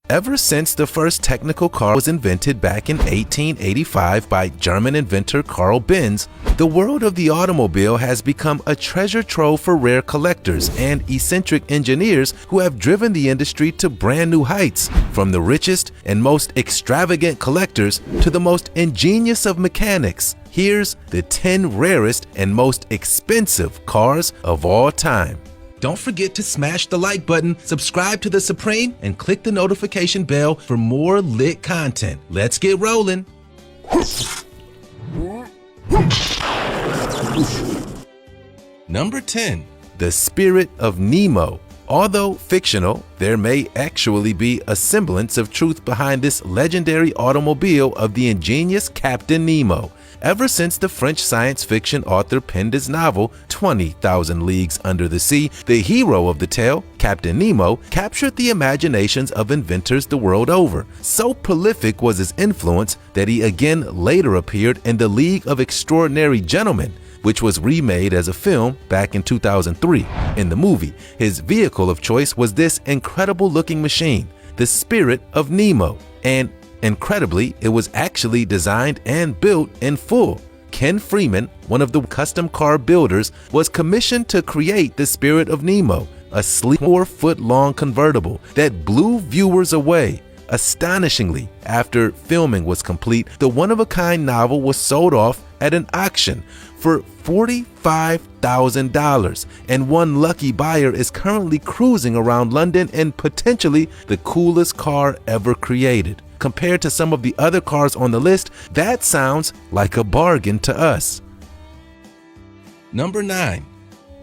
Ever since the first technical car was invented back in 1885 by German inventor Carl Benz, the world of the automobile has become a treasure trove for rare collectors and eccentric engineers who have driven the industry to brand new heights, from the richest and most extravagant collectors to the most ingenious of mechanics. Here's the 10 rarest and most expensive cars of all time. Don't forget to smash the like button, subscribe to The Supreme, and click the notification bell for more lit content. Let's get rolling. Number 10. The Spirit of Nemo. Although fictional, there may actually be a semblance of truth behind this legendary automobile of the ingenious Captain Nemo. Ever since the French science fiction author penned his novel 20,000 Leagues Under the Sea, the hero of the tale, Captain Nemo, captured the imaginations of inventors the world over. So prolific was his influence that he again later appeared in The League of Extraordinary Gentlemen, which was remade as a film back in 2003. In the movie, his vehicle of choice was this incredible-looking machine, the Spirit of Nemo, and incredibly, it was actually designed and built in full. Ken Freeman, one of the custom car builders, was commissioned to create the Spirit of Nemo, a sleek 4-foot-long convertible that blew viewers away. Astonishingly, after filming was complete, the one-of-a-kind novel was sold off at an auction for $45,000, and one lucky buyer is currently cruising around London in potentially the coolest car ever created. Compared to some of the other cars on the list, that sounds like a bargain to us. Number 9.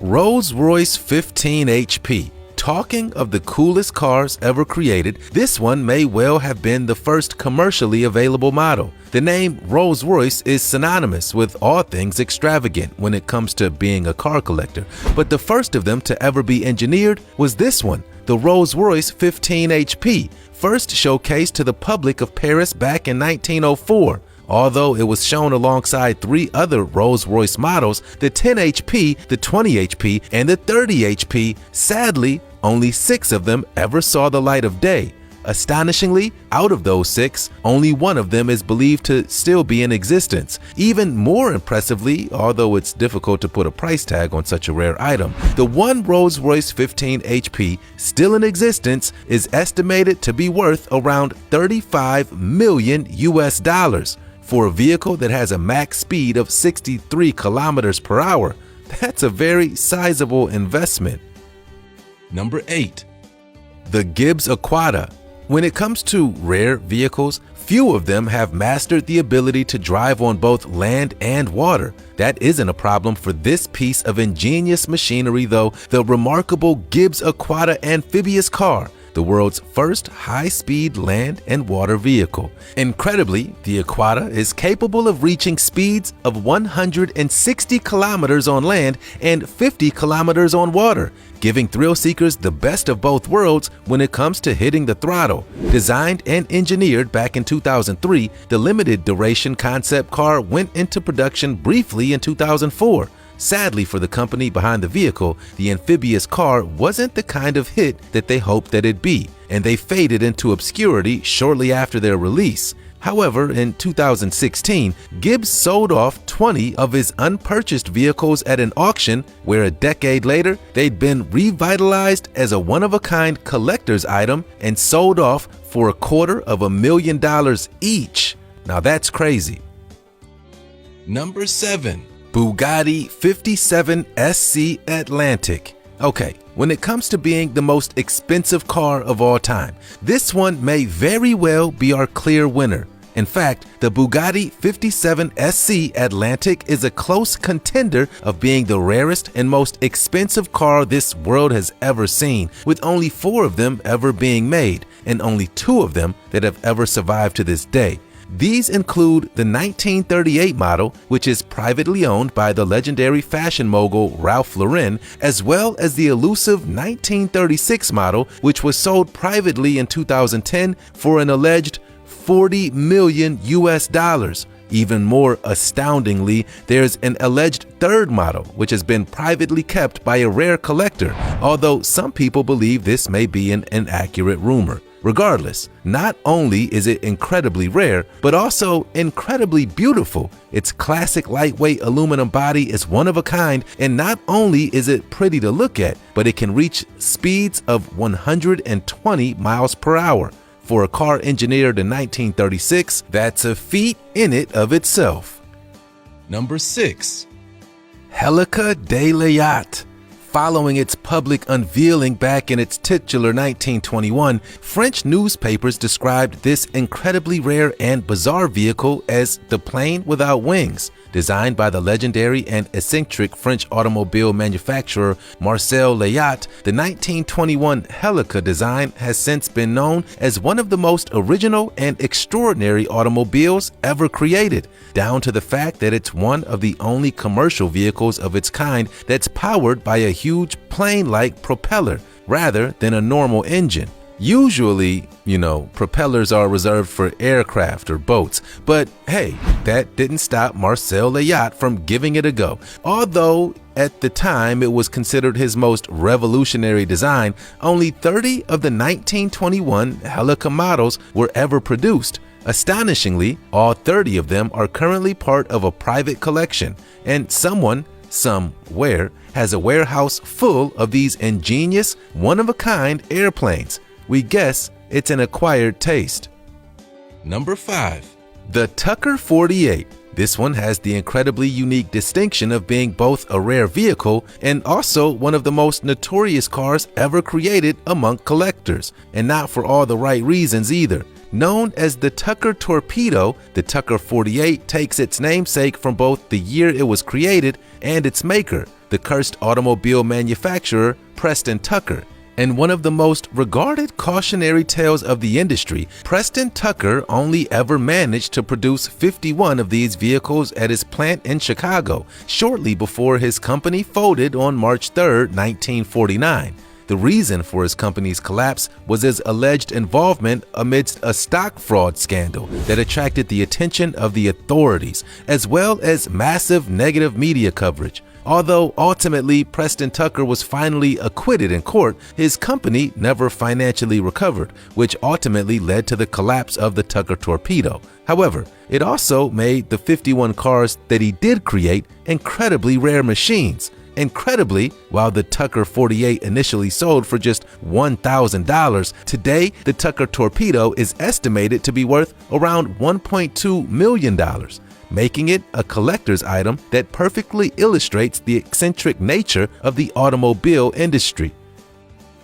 Rolls-Royce 15 HP. Talking of the coolest cars ever created, this one may well have been the first commercially available model. The name Rolls-Royce is synonymous with all things extravagant when it comes to being a car collector, but the first of them to ever be engineered was this one, the Rolls-Royce 15 HP, first showcased to the public of Paris back in 1904. Although it was shown alongside 3 other Rolls-Royce models, the 10 HP, the 20 HP, and the 30 HP, sadly, only 6 of them ever saw the light of day. Astonishingly, out of those 6, only one of them is believed to still be in existence. Even more impressively, although it's difficult to put a price tag on such a rare item, the one Rolls-Royce 15 HP still in existence is estimated to be worth around $35 million US. For a vehicle that has a max speed of 63 kilometers per hour, that's a very sizable investment. Number 8. The Gibbs Aquata. When it comes to rare vehicles, few of them have mastered the ability to drive on both land and water. That isn't a problem for this piece of ingenious machinery though, the remarkable Gibbs Aquata amphibious car, the world's first high-speed land and water vehicle. Incredibly, the Aquata is capable of reaching speeds of 160 kilometers on land and 50 kilometers on water, giving thrill seekers the best of both worlds when it comes to hitting the throttle. Designed and engineered back in 2003, the limited duration concept car went into production briefly in 2004. Sadly for the company behind the vehicle, the amphibious car wasn't the kind of hit that they hoped that it'd be, and they faded into obscurity shortly after their release. However, in 2016, Gibbs sold off 20 of his unpurchased vehicles at an auction where a decade later, they'd been revitalized as a one-of-a-kind collector's item and sold off for $250,000 each. Now that's crazy. Number 7. Bugatti 57 SC Atlantic. Okay, when it comes to being the most expensive car of all time, this one may very well be our clear winner. In fact, the Bugatti 57 SC Atlantic is a close contender of being the rarest and most expensive car this world has ever seen, with only 4 of them ever being made, and only 2 of them that have ever survived to this day. These include the 1938 model, which is privately owned by the legendary fashion mogul Ralph Lauren, as well as the elusive 1936 model, which was sold privately in 2010 for an alleged $40 million US. Even more astoundingly, there's an alleged third model, which has been privately kept by a rare collector, although some people believe this may be an inaccurate rumor. Regardless, not only is it incredibly rare, but also incredibly beautiful. Its classic lightweight aluminum body is one of a kind, and not only is it pretty to look at, but it can reach speeds of 120 miles per hour. For a car engineered in 1936, that's a feat in it of itself. Number 6. Helica de Layat. Following its public unveiling back in its titular 1921, French newspapers described this incredibly rare and bizarre vehicle as the plane without wings. Designed by the legendary and eccentric French automobile manufacturer Marcel Layat, the 1921 Helica design has since been known as one of the most original and extraordinary automobiles ever created, down to the fact that it's one of the only commercial vehicles of its kind that's powered by a huge plane-like propeller rather than a normal engine. Usually, propellers are reserved for aircraft or boats, but hey, that didn't stop Marcel Layat from giving it a go. Although at the time it was considered his most revolutionary design, only 30 of the 1921 Helica models were ever produced. Astonishingly, all 30 of them are currently part of a private collection, and somewhere, has a warehouse full of these ingenious, one-of-a-kind airplanes. We guess it's an acquired taste. Number 5. The Tucker 48. This one has the incredibly unique distinction of being both a rare vehicle and also one of the most notorious cars ever created among collectors, and not for all the right reasons either. Known as the Tucker Torpedo, the Tucker 48 takes its namesake from both the year it was created and its maker, the cursed automobile manufacturer Preston Tucker. And one of the most regarded cautionary tales of the industry, Preston Tucker only ever managed to produce 51 of these vehicles at his plant in Chicago, shortly before his company folded on March 3, 1949. The reason for his company's collapse was his alleged involvement amidst a stock fraud scandal that attracted the attention of the authorities, as well as massive negative media coverage. Although ultimately Preston Tucker was finally acquitted in court, his company never financially recovered, which ultimately led to the collapse of the Tucker Torpedo. However, it also made the 51 cars that he did create incredibly rare machines. Incredibly, while the Tucker 48 initially sold for just $1,000, today the Tucker Torpedo is estimated to be worth around $1.2 million. Making it a collector's item that perfectly illustrates the eccentric nature of the automobile industry.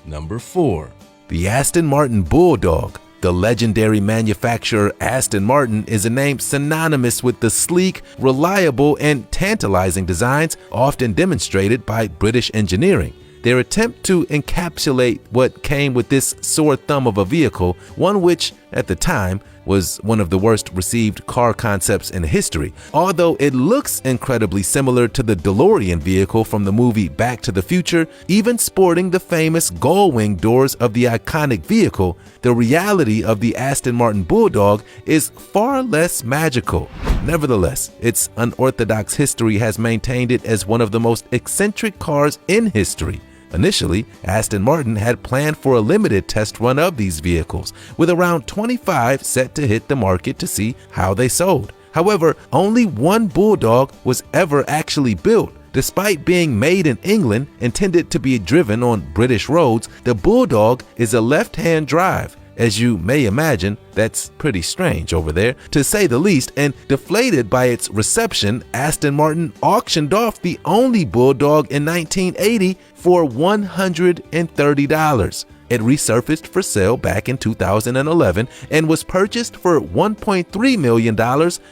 Number 4. The Aston Martin Bulldog. The legendary manufacturer Aston Martin is a name synonymous with the sleek, reliable, and tantalizing designs often demonstrated by British engineering. Their attempt to encapsulate what came with this sore thumb of a vehicle, one which, at the time, was one of the worst received car concepts in history. Although it looks incredibly similar to the DeLorean vehicle from the movie Back to the Future, even sporting the famous gull-wing doors of the iconic vehicle, the reality of the Aston Martin Bulldog is far less magical. Nevertheless, its unorthodox history has maintained it as one of the most eccentric cars in history. Initially, Aston Martin had planned for a limited test run of these vehicles, with around 25 set to hit the market to see how they sold. However, only one Bulldog was ever actually built. Despite being made in England, intended to be driven on British roads, the Bulldog is a left-hand drive. As you may imagine, that's pretty strange over there, to say the least, and deflated by its reception, Aston Martin auctioned off the only Bulldog in 1980 for $130. It resurfaced for sale back in 2011 and was purchased for $1.3 million,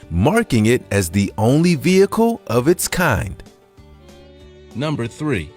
marking it as the only vehicle of its kind. Number 3.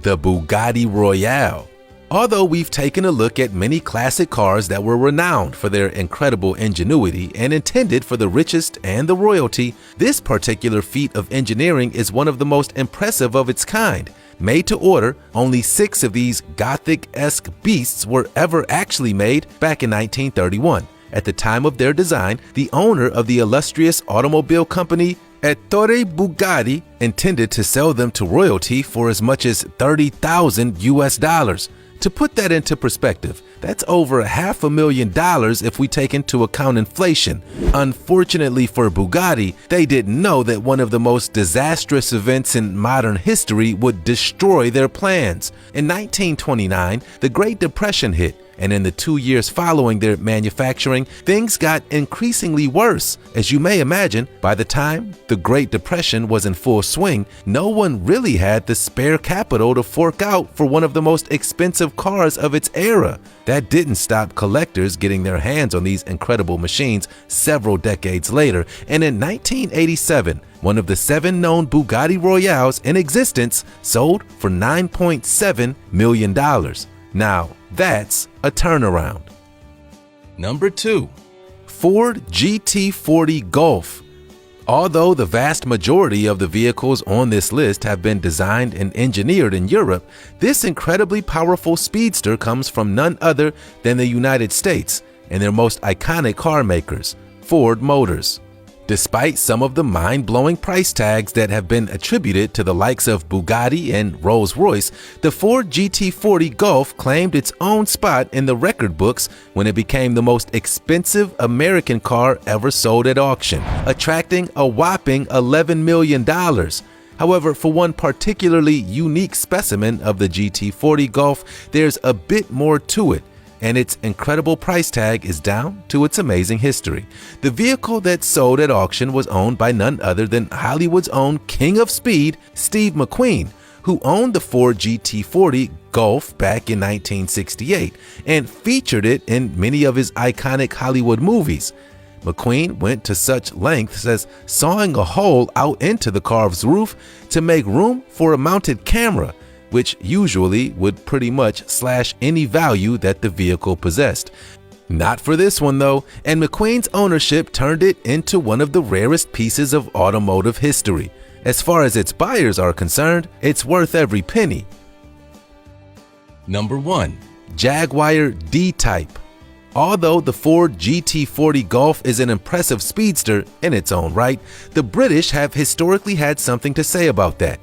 The Bugatti Royale. Although we've taken a look at many classic cars that were renowned for their incredible ingenuity and intended for the richest and the royalty, this particular feat of engineering is one of the most impressive of its kind. Made to order, only 6 of these Gothic-esque beasts were ever actually made back in 1931. At the time of their design, the owner of the illustrious automobile company Ettore Bugatti intended to sell them to royalty for as much as $30,000 US. To put that into perspective, that's over $500,000 if we take into account inflation. Unfortunately for Bugatti, they didn't know that one of the most disastrous events in modern history would destroy their plans. In 1929, the Great Depression hit, and in the 2 years following their manufacturing, things got increasingly worse. As you may imagine, by the time the Great Depression was in full swing, no one really had the spare capital to fork out for one of the most expensive cars of its era. That didn't stop collectors getting their hands on these incredible machines several decades later, and in 1987, one of the 7 known Bugatti Royales in existence sold for $9.7 million. Now, that's a turnaround. Number 2. Ford GT40 Golf. Although the vast majority of the vehicles on this list have been designed and engineered in Europe, this incredibly powerful speedster comes from none other than the United States and their most iconic car makers, Ford Motors. Despite some of the mind-blowing price tags that have been attributed to the likes of Bugatti and Rolls-Royce, the Ford GT40 Golf claimed its own spot in the record books when it became the most expensive American car ever sold at auction, attracting a whopping $11 million. However, for one particularly unique specimen of the GT40 Golf, there's a bit more to it, and its incredible price tag is down to its amazing history. The vehicle that sold at auction was owned by none other than Hollywood's own king of speed, Steve McQueen, who owned the Ford GT40 Golf back in 1968 and featured it in many of his iconic Hollywood movies. McQueen went to such lengths as sawing a hole out into the car's roof to make room for a mounted camera, which usually would pretty much slash any value that the vehicle possessed. Not for this one though, and McQueen's ownership turned it into one of the rarest pieces of automotive history. As far as its buyers are concerned, it's worth every penny. Number 1. Jaguar D-Type. Although the Ford GT40 Golf is an impressive speedster in its own right, the British have historically had something to say about that.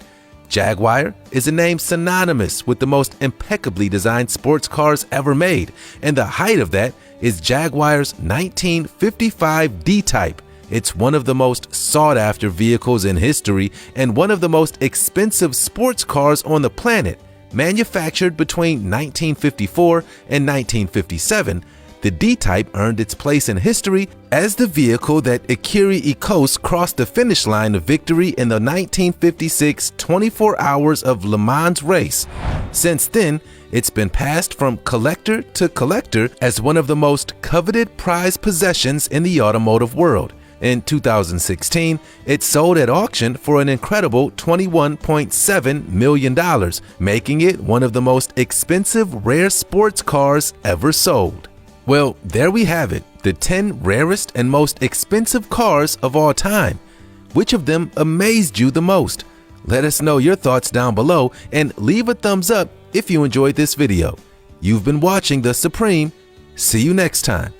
Jaguar is a name synonymous with the most impeccably designed sports cars ever made, and the height of that is Jaguar's 1955 D-Type. It's one of the most sought-after vehicles in history and one of the most expensive sports cars on the planet. Manufactured between 1954 and 1957, the D-Type earned its place in history as the vehicle that Ikiri Ikos crossed the finish line of victory in the 1956 24 Hours of Le Mans race. Since then, it's been passed from collector to collector as one of the most coveted prized possessions in the automotive world. In 2016, it sold at auction for an incredible $21.7 million, making it one of the most expensive rare sports cars ever sold. Well, there we have it, the 10 rarest and most expensive cars of all time. Which of them amazed you the most? Let us know your thoughts down below and leave a thumbs up if you enjoyed this video. You've been watching The Supreme. See you next time.